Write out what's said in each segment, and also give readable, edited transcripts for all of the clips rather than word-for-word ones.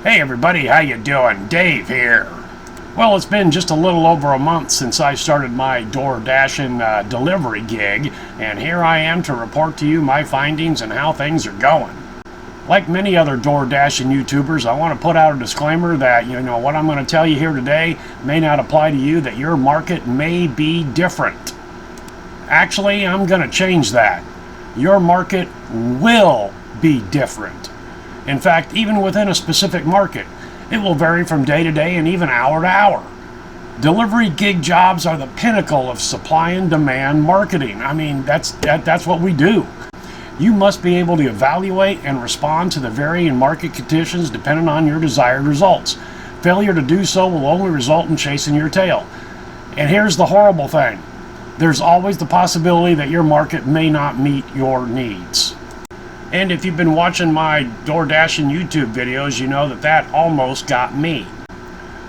Hey everybody, how you doing? Dave here. Well, it's been just a little over a month since I started my Doordashing delivery gig, and here I am to report to you my findings and how things are going. Like many other Doordashing YouTubers, I want to put out a disclaimer that, what I'm going to tell you here today may not apply to you, that your market may be different. Actually, I'm going to change that. Your market will be different. In fact, even within a specific market, it will vary from day to day and even hour to hour. Delivery gig jobs are the pinnacle of supply and demand marketing. I mean, that's what we do. You must be able to evaluate and respond to the varying market conditions depending on your desired results. Failure to do so will only result in chasing your tail. And here's the horrible thing. There's always the possibility that your market may not meet your needs. And if you've been watching my Doordashing YouTube videos, you know that almost got me.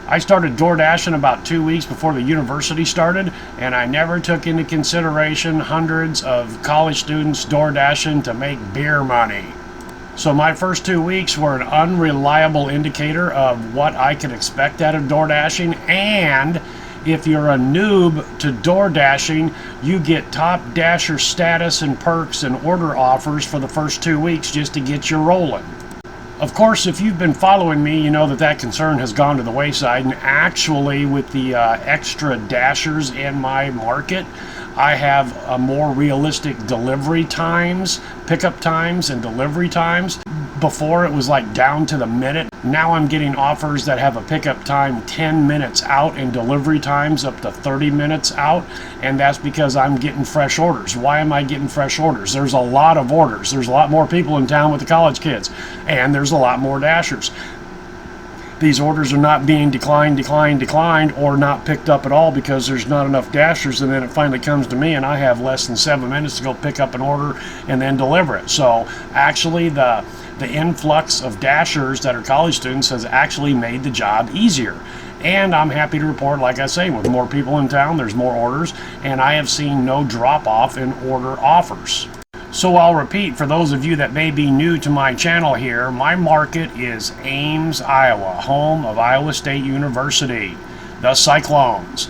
I started Doordashing about 2 weeks before the university started, and I never took into consideration hundreds of college students Doordashing to make beer money. So my first 2 weeks were an unreliable indicator of what I could expect out of Doordashing, and if you're a noob to Doordashing, you get top dasher status and perks and order offers for the first 2 weeks just to get you rolling. Of course, if you've been following me, you know that concern has gone to the wayside, and actually with the extra dashers in my market, I have a more realistic delivery times, pickup times and delivery times. Before it was like down to the minute. Now I'm getting offers that have a pickup time 10 minutes out and delivery times up to 30 minutes out, and that's because I'm getting fresh orders. Why am I getting fresh orders? There's a lot of orders. There's a lot more people in town with the college kids, and there's a lot more dashers. These orders are not being declined, or not picked up at all because there's not enough dashers, and then it finally comes to me and I have less than 7 minutes to go pick up an order and then deliver it. So actually the influx of dashers that are college students has actually made the job easier. And I'm happy to report, like I say, with more people in town, there's more orders, and I have seen no drop off in order offers. So I'll repeat for those of you that may be new to my channel here, my market is Ames, Iowa, home of Iowa State University, the Cyclones.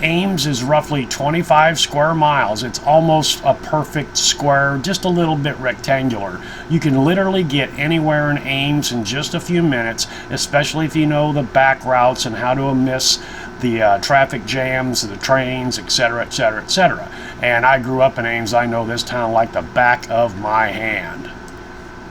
Ames is roughly 25 square miles. It's almost a perfect square, just a little bit rectangular. You can literally get anywhere in Ames in just a few minutes, especially if you know the back routes and how to miss the traffic jams, the trains, etc., etc., etc. And I grew up in Ames. I know this town like the back of my hand.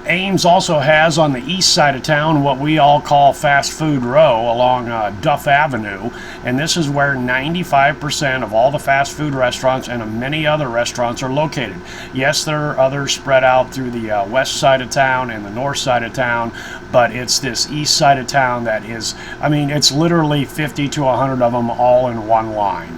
Ames also has on the east side of town what we all call Fast Food Row along Duff Avenue, and this is where 95% of all the fast food restaurants and many other restaurants are located. Yes, there are others spread out through the west side of town and the north side of town, but it's this east side of town that is, it's literally 50 to 100 of them all in one line.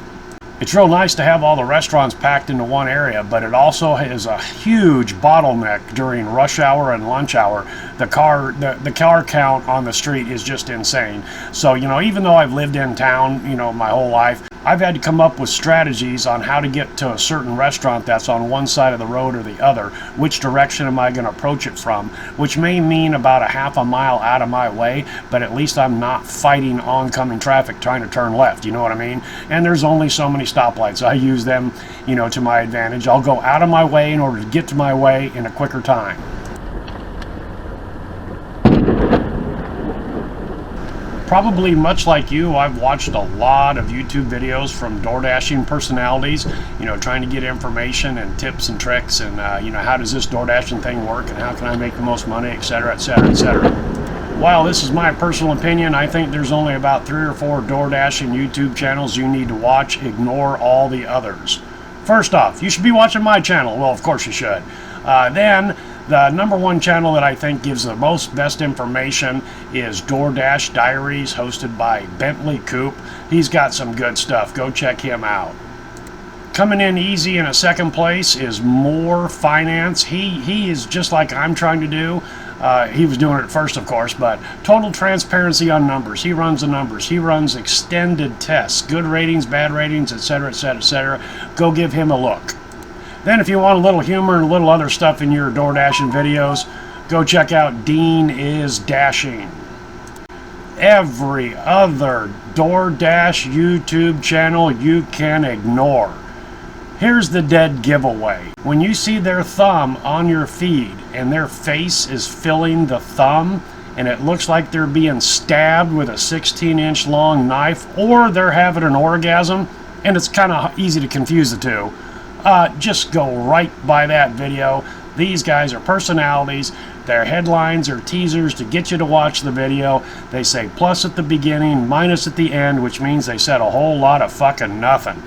It's real nice to have all the restaurants packed into one area, but it also is a huge bottleneck during rush hour and lunch hour. The car count on the street is just insane. So, even though I've lived in town, my whole life, I've had to come up with strategies on how to get to a certain restaurant that's on one side of the road or the other. Which direction am I going to approach it from? Which may mean about a half a mile out of my way, but at least I'm not fighting oncoming traffic trying to turn left, you know what I mean? And there's only so many stoplights. I use them, to my advantage. I'll go out of my way in order to get to my way in a quicker time. Probably much like you, I've watched a lot of YouTube videos from Doordashing personalities, trying to get information and tips and tricks and, how does this Doordashing thing work and how can I make the most money, etc., etc., etc. While this is my personal opinion, I think there's only about 3 or 4 Doordashing YouTube channels you need to watch. Ignore all the others. First off, you should be watching my channel. Well, of course you should. Then, the number one channel that I think gives the best information is Doordash Diaries, hosted by Bentley Coop. He's got some good stuff. Go check him out. Coming in easy in a second place is More Finance. He is just like I'm trying to do. He was doing it first, of course, but total transparency on numbers. He runs the numbers. He runs extended tests, good ratings, bad ratings, etc., etc., etc. Go give him a look. Then if you want a little humor and a little other stuff in your Doordashing videos, go check out Dean is Dashing. every other DoorDash YouTube channel you can ignore. Here's the dead giveaway. When you see their thumb on your feed and their face is filling the thumb and it looks like they're being stabbed with a 16-inch long knife, or they're having an orgasm, and it's kind of easy to confuse the two, just go right by that video. These guys are personalities. Their headlines are teasers to get you to watch the video. They say plus at the beginning, minus at the end, which means they said a whole lot of fucking nothing.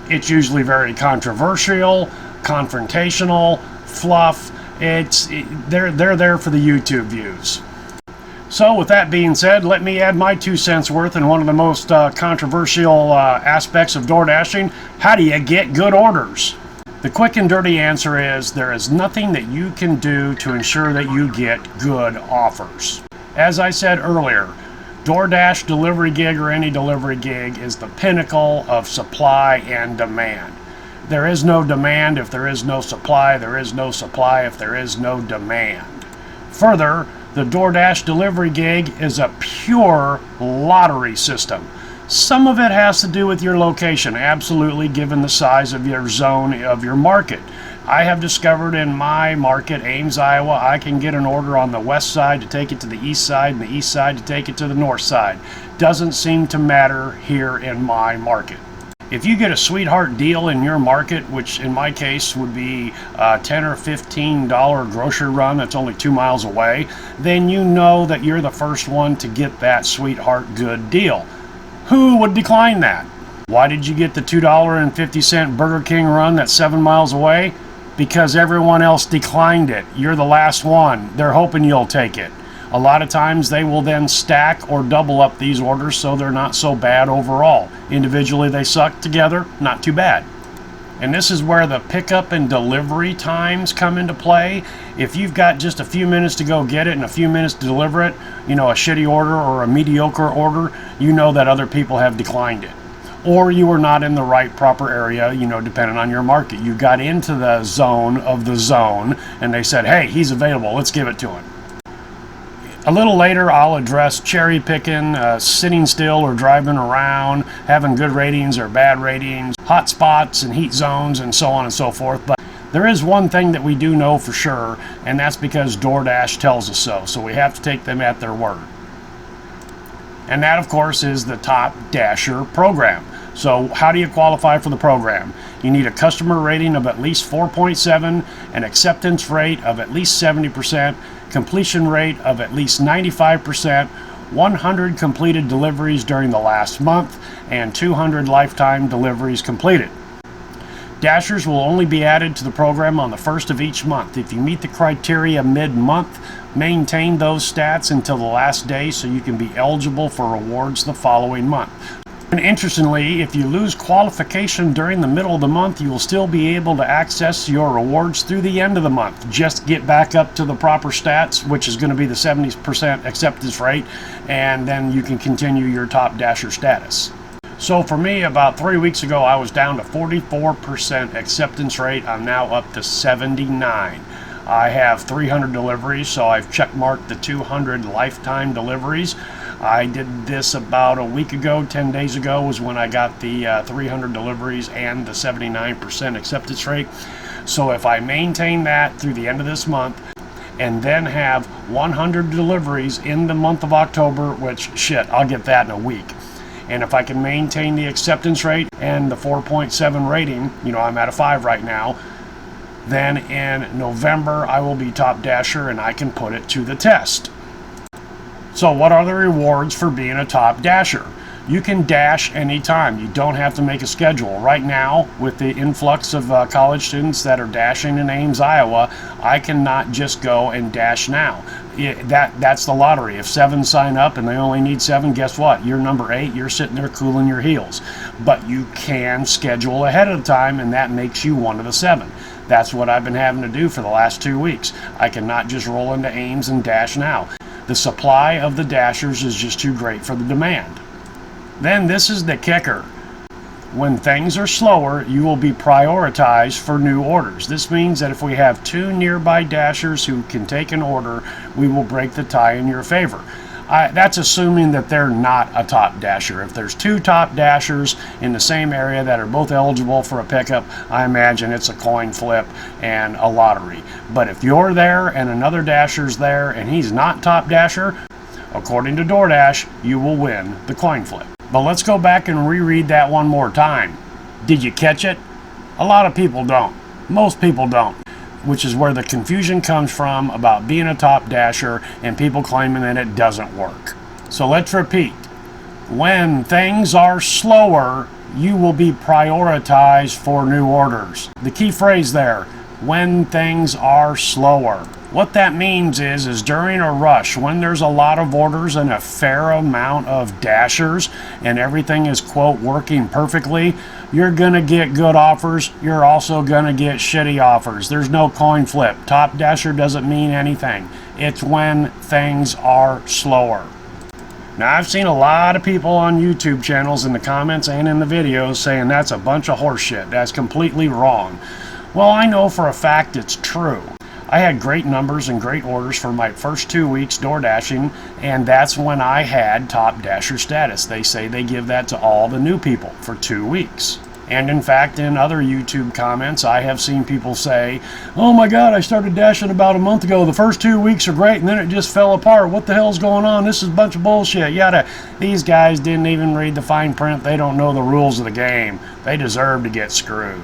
It's usually very controversial, confrontational, fluff. They're there for the YouTube views. So with that being said, let me add my 2 cents worth in one of the most controversial aspects of DoorDashing. How do you get good orders? The quick and dirty answer is there is nothing that you can do to ensure that you get good offers. As I said earlier, DoorDash delivery gig or any delivery gig is the pinnacle of supply and demand. There is no demand if there is no supply. There is no supply if there is no demand. Further, the DoorDash delivery gig is a pure lottery system. Some of it has to do with your location, absolutely, given the size of your zone, of your market. I have discovered in my market, Ames, Iowa, I can get an order on the west side to take it to the east side and the east side to take it to the north side. Doesn't seem to matter here in my market. If you get a sweetheart deal in your market, which in my case would be a $10 or $15 grocery run that's only 2 miles away, then you know that you're the first one to get that sweetheart good deal. Who would decline that? Why did you get the $2.50 Burger King run that's 7 miles away? Because everyone else declined it. You're the last one. They're hoping you'll take it. A lot of times they will then stack or double up these orders so they're not so bad overall. Individually they suck, together not too bad. And this is where the pickup and delivery times come into play. If you've got just a few minutes to go get it and a few minutes to deliver it, you know, a shitty order or a mediocre order, you know that other people have declined it. Or you were not in the right proper area, you know, depending on your market. You got into the zone of the zone and they said, hey, he's available, let's give it to him. A little later, I'll address cherry picking, sitting still or driving around, having good ratings or bad ratings, hot spots and heat zones, and so on and so forth. But there is one thing that we do know for sure, and that's because DoorDash tells us so. So we have to take them at their word. And that, of course, is the Top Dasher program. So how do you qualify for the program? You need a customer rating of at least 4.7, an acceptance rate of at least 70%, completion rate of at least 95%, 100 completed deliveries during the last month, and 200 lifetime deliveries completed. Dashers will only be added to the program on the first of each month. If you meet the criteria mid-month, maintain those stats until the last day so you can be eligible for rewards the following month. And interestingly, if you lose qualification during the middle of the month, you will still be able to access your rewards through the end of the month. Just get back up to the proper stats, which is going to be the 70% acceptance rate, and then you can continue your Top Dasher status. So for me, about 3 weeks ago, I was down to 44% acceptance rate. I'm now up to 79. I have 300 deliveries, so I've checkmarked the 200 lifetime deliveries. I did this about a week ago. 10 days ago was when I got the 300 deliveries and the 79% acceptance rate. So if I maintain that through the end of this month and then have 100 deliveries in the month of October, which shit, I'll get that in a week. And if I can maintain the acceptance rate and the 4.7 rating, you know, I'm at a 5 right now, then in November I will be Top Dasher and I can put it to the test. So what are the rewards for being a Top Dasher? You can dash anytime. You don't have to make a schedule. Right now, with the influx of college students that are dashing in Ames, Iowa, I cannot just go and dash now. That's the lottery. If 7 sign up and they only need 7, guess what? You're number 8. You're sitting there cooling your heels. But you can schedule ahead of time, and that makes you one of the 7. That's what I've been having to do for the last 2 weeks. I cannot just roll into Ames and dash now. The supply of the dashers is just too great for the demand. Then this is the kicker. When things are slower, you will be prioritized for new orders. This means that if we have 2 nearby dashers who can take an order, we will break the tie in your favor. That's assuming that they're not a top dasher. If there's two top dashers in the same area that are both eligible for a pickup, I imagine it's a coin flip and a lottery. But if you're there and another dasher's there and he's not top dasher, according to DoorDash, you will win the coin flip. But let's go back and reread that one more time. Did you catch it? A lot of people don't. Most people don't. Which is where the confusion comes from about being a top dasher and people claiming that it doesn't work. So let's repeat. When things are slower, you will be prioritized for new orders. The key phrase there, when things are slower. What that means is during a rush, when there's a lot of orders and a fair amount of dashers and everything is, quote, working perfectly, you're going to get good offers. You're also going to get shitty offers. There's no coin flip. Top dasher doesn't mean anything. It's when things are slower. Now, I've seen a lot of people on YouTube channels in the comments and in the videos saying that's a bunch of horseshit. That's completely wrong. Well, I know for a fact it's true. I had great numbers and great orders for my first 2 weeks Doordashing, and that's when I had top dasher status. They say they give that to all the new people for 2 weeks. And in fact, in other YouTube comments, I have seen people say, oh my God, I started dashing about a month ago. The first 2 weeks are great, and then it just fell apart. What the hell's going on? This is a bunch of bullshit. Yada. These guys didn't even read the fine print. They don't know the rules of the game. They deserve to get screwed.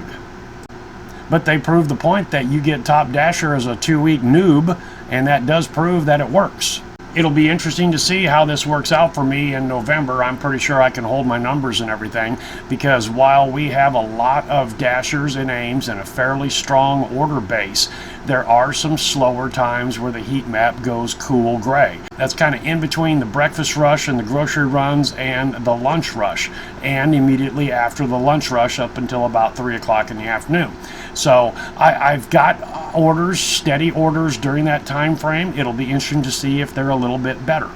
But they prove the point that you get top dasher as a 2-week noob, and that does prove that it works. It'll be interesting to see how this works out for me in November. I'm pretty sure I can hold my numbers and everything, because while we have a lot of dashers and aims and a fairly strong order base, there are some slower times where the heat map goes cool gray. That's kind of in between the breakfast rush and the grocery runs and the lunch rush, and immediately after the lunch rush up until about 3 o'clock in the afternoon. So I've got orders, steady orders during that time frame. It'll be interesting to see if they're a little bit better.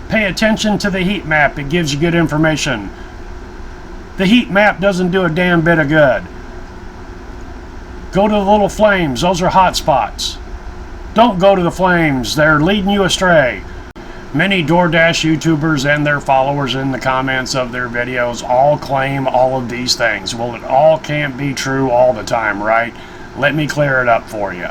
Pay attention to the heat map. It gives you good information. The heat map doesn't do a damn bit of good. Go to the little flames. Those are hot spots. Don't go to the flames. They're leading you astray. Many DoorDash YouTubers and their followers in the comments of their videos all claim all of these things. Well, it all can't be true all the time, right? Let me clear it up for you.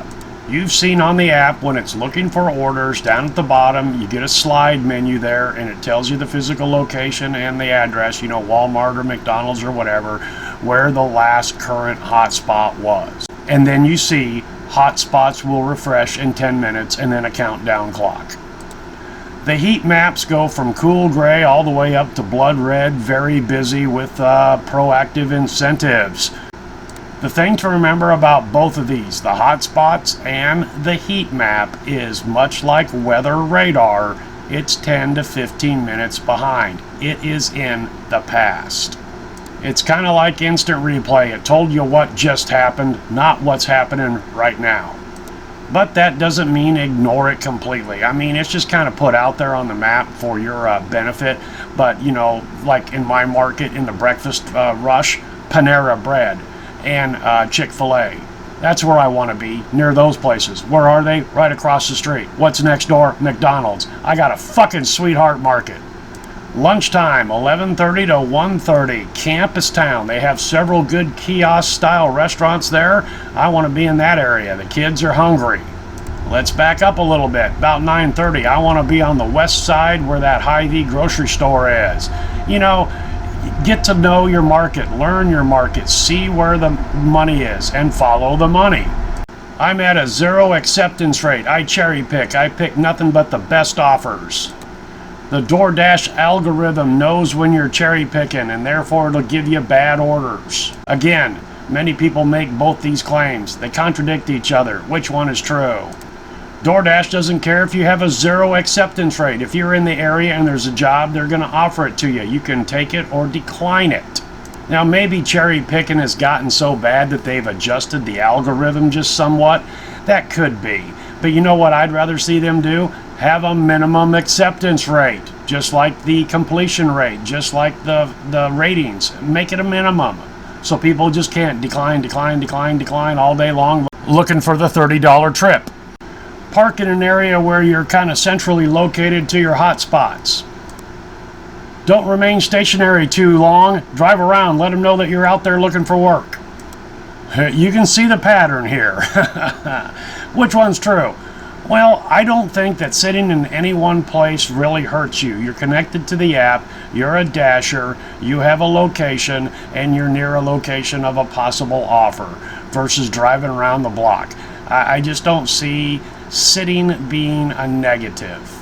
You've seen on the app when it's looking for orders, down at the bottom, you get a slide menu there, and it tells you the physical location and the address, you know, Walmart or McDonald's or whatever, where the last current hotspot was. And then you see hotspots will refresh in 10 minutes and then a countdown clock. The heat maps go from cool gray all the way up to blood red, very busy with proactive incentives. The thing to remember about both of these, the hotspots and the heat map, is much like weather radar, it's 10 to 15 minutes behind. It is in the past. It's kind of like instant replay. It told you what just happened, not what's happening right now. But that doesn't mean ignore it completely. I mean, it's just kind of put out there on the map for your benefit. But, you know, like in my market, in the breakfast rush, Panera Bread and Chick-fil-A. That's where I want to be, near those places. Where are they? Right across the street. What's next door? McDonald's. I got a fucking sweetheart market. Lunchtime, 11:30 to 1:30, Campus Town. They have several good kiosk-style restaurants there. I want to be in that area. The kids are hungry. Let's back up a little bit. About 9:30, I want to be on the west side where that Hy-Vee grocery store is. You know, get to know your market, learn your market, see where the money is, and follow the money. I'm at a 0 acceptance rate. I cherry pick. I pick nothing but the best offers. The DoorDash algorithm knows when you're cherry picking, and therefore it'll give you bad orders. Again, many people make both these claims. They contradict each other. Which one is true? DoorDash doesn't care if you have a 0 acceptance rate. If you're in the area and there's a job, they're going to offer it to you. You can take it or decline it. Now, maybe cherry picking has gotten so bad that they've adjusted the algorithm just somewhat. That could be. But you know what I'd rather see them do? Have a minimum acceptance rate, just like the completion rate, just like the ratings. Make it a minimum, so people just can't decline all day long looking for the $30 trip. park in an area where you're kind of centrally located to your hot spots. Don't remain stationary too long. Drive around. Let them know that you're out there looking for work. You can see the pattern here. Which one's true? Well, I don't think that sitting in any one place really hurts you. You're connected to the app, you're a dasher, you have a location, and you're near a location of a possible offer versus driving around the block. I just don't see sitting being a negative.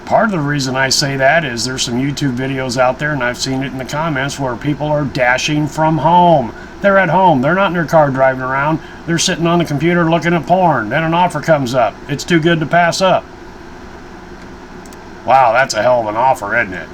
Part of the reason I say that is there's some YouTube videos out there, and I've seen it in the comments, where people are dashing from home. They're at home. They're not in their car driving around. They're sitting on the computer looking at porn. Then an offer comes up. It's too good to pass up. Wow, that's a hell of an offer, isn't it?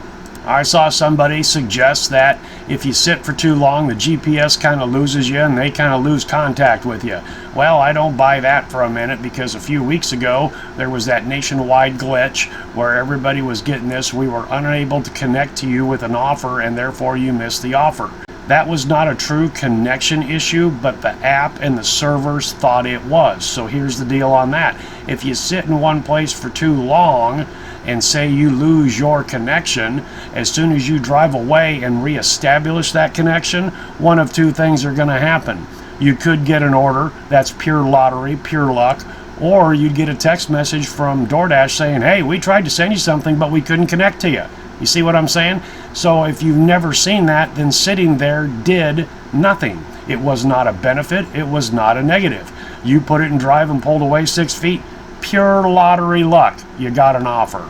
I saw somebody suggest that if you sit for too long, the GPS kind of loses you and they kind of lose contact with you. Well, I don't buy that for a minute, because a few weeks ago there was that nationwide glitch where everybody was getting this. We were unable to connect to you with an offer, and therefore you missed the offer. That was not a true connection issue, but the app and the servers thought it was. So here's the deal on that. If you sit in one place for too long and say you lose your connection, as soon as you drive away and reestablish that connection, one of two things are going to happen. You could get an order. That's pure lottery, pure luck. Or you'd get a text message from Doordash saying, hey, we tried to send you something, but we couldn't connect to you. You see what I'm saying? So if you've never seen that, then sitting there did nothing. It was not a benefit. It was not a negative. You put it in drive and pulled away 6 feet. Pure lottery luck. You got an offer.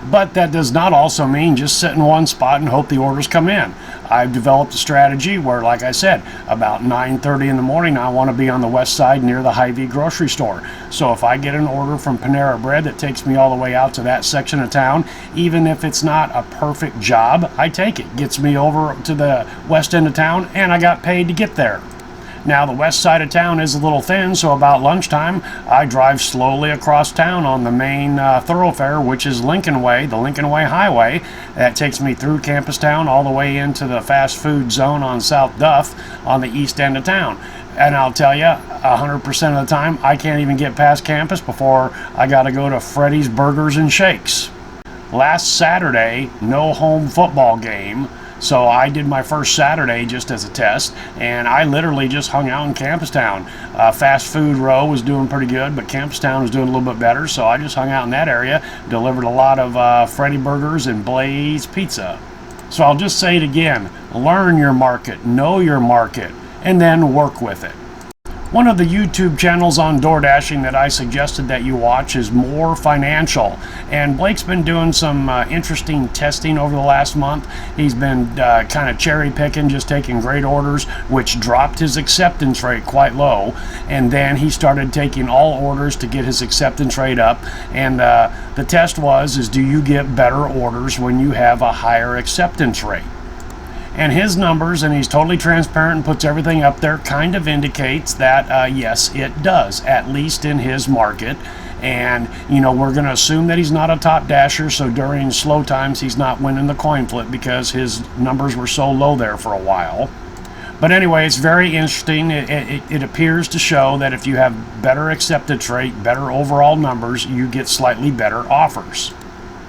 But that does not also mean just sit in one spot and hope the orders come in. I've developed a strategy where, like I said, about 9:30 in the morning, I want to be on the west side near the Hy-Vee grocery store. So if I get an order from Panera Bread that takes me all the way out to that section of town, even if it's not a perfect job, I take it. Gets me over to the west end of town, and I got paid to get there. Now, the west side of town is a little thin, so about lunchtime, I drive slowly across town on the main thoroughfare, which is Lincoln Way, the Lincoln Way Highway. That takes me through Campus Town all the way into the fast food zone on South Duff on the east end of town. And I'll tell you, 100% of the time, I can't even get past campus before I got to go to Freddy's Burgers and Shakes. Last Saturday, no home football game. So I did my first Saturday just as a test, and I literally just hung out in Campus Town. Fast Food Row was doing pretty good, but Campus Town was doing a little bit better, so I just hung out in that area, delivered a lot of Freddy Burgers and Blaze Pizza. So I'll just say it again, learn your market, know your market, and then work with it. One of the YouTube channels on Doordashing that I suggested that you watch is More Financial, and Blake's been doing some interesting testing over the last month. He's been kind of cherry picking, just taking great orders, which dropped his acceptance rate quite low, and then he started taking all orders to get his acceptance rate up. And the test is do you get better orders when you have a higher acceptance rate? And his numbers, and he's totally transparent and puts everything up there, kind of indicates that, yes, it does, at least in his market. And, you know, we're going to assume that he's not a top dasher, so during slow times he's not winning the coin flip because his numbers were so low there for a while. But anyway, it's very interesting. It appears to show that if you have better acceptance rate, better overall numbers, you get slightly better offers.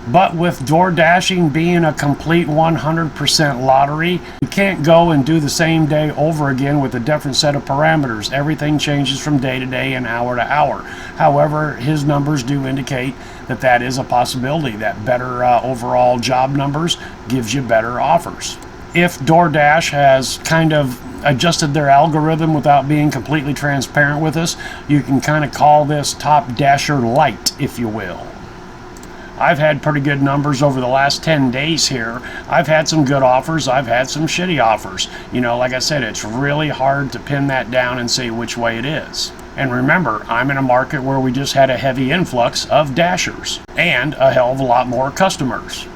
But with Doordashing being a complete 100% lottery, you can't go and do the same day over again with a different set of parameters. Everything changes from day to day and hour to hour. However, his numbers do indicate that that is a possibility, that better overall job numbers gives you better offers. If Doordash has kind of adjusted their algorithm without being completely transparent with us, you can kind of call this Top Dasher Light, if you will. I've had pretty good numbers over the last 10 days here. I've had some good offers. I've had some shitty offers. You know, like I said, it's really hard to pin that down and say which way it is. And remember, I'm in a market where we just had a heavy influx of dashers and a hell of a lot more customers.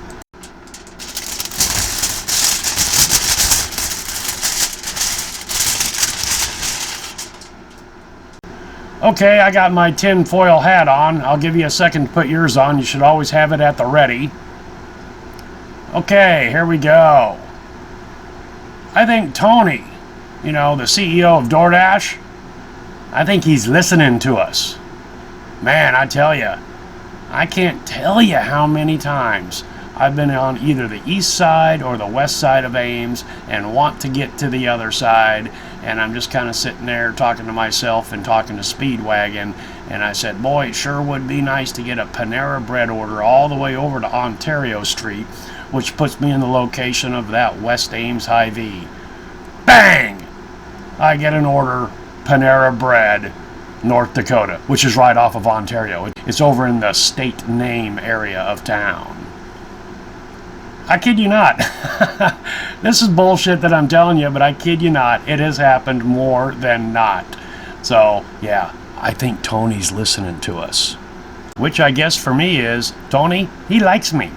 Okay, I got my tin foil hat on. I'll give you a second to put yours on. You should always have it at the ready. Okay, here we go. I think Tony, you know, the CEO of Doordash, I think he's listening to us. Man, I tell you, I can't tell you how many times I've been on either the east side or the west side of Ames and want to get to the other side, and I'm just kind of sitting there talking to myself and talking to Speedwagon, and I said, boy, it sure would be nice to get a Panera Bread order all the way over to Ontario Street, which puts me in the location of that West Ames Hy-Vee. Bang! I get an order, Panera Bread, North Dakota, which is right off of Ontario. It's over in the state name area of town. I kid you not. This is bullshit that I'm telling you, but I kid you not. It has happened more than not. So, yeah, I think Tony's listening to us. Which I guess for me is, Tony, he likes me.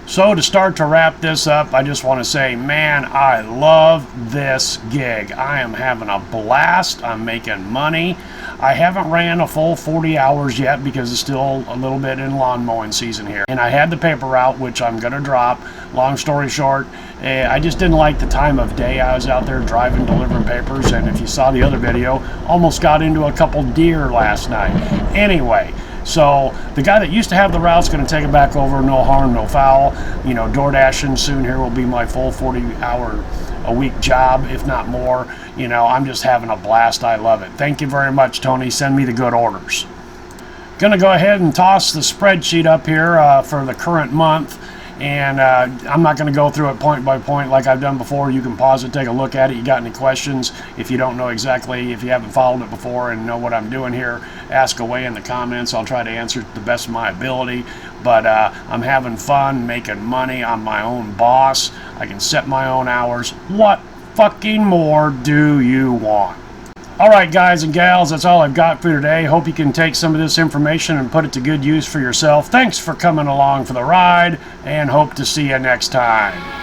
So to start to wrap this up, I just want to say, man, I love this gig. I am having a blast. I'm making money. I haven't ran a full 40 hours yet because it's still a little bit in lawn mowing season here. And I had the paper route, which I'm going to drop. Long story short, I just didn't like the time of day I was out there driving, delivering papers. And if you saw the other video, almost got into a couple deer last night. Anyway, so the guy that used to have the route's going to take it back over. No harm, no foul. You know, Doordashing soon here will be my full 40-hour a week job, if not more. You know, I'm just having a blast. I love it. Thank you very much, Tony. Send me the good orders. Gonna go ahead and toss the spreadsheet up here for the current month, and I'm not going to go through it point by point like I've done before. You can pause it, take a look at it. You got any questions? If you don't know exactly, if you haven't followed it before and know what I'm doing here, ask away in the comments. I'll try to answer it to the best of my ability. But I'm having fun, making money. I'm my own boss. I can set my own hours. What fucking more do you want? Alright guys and gals, that's all I've got for today. Hope you can take some of this information and put it to good use for yourself. Thanks for coming along for the ride, and hope to see you next time.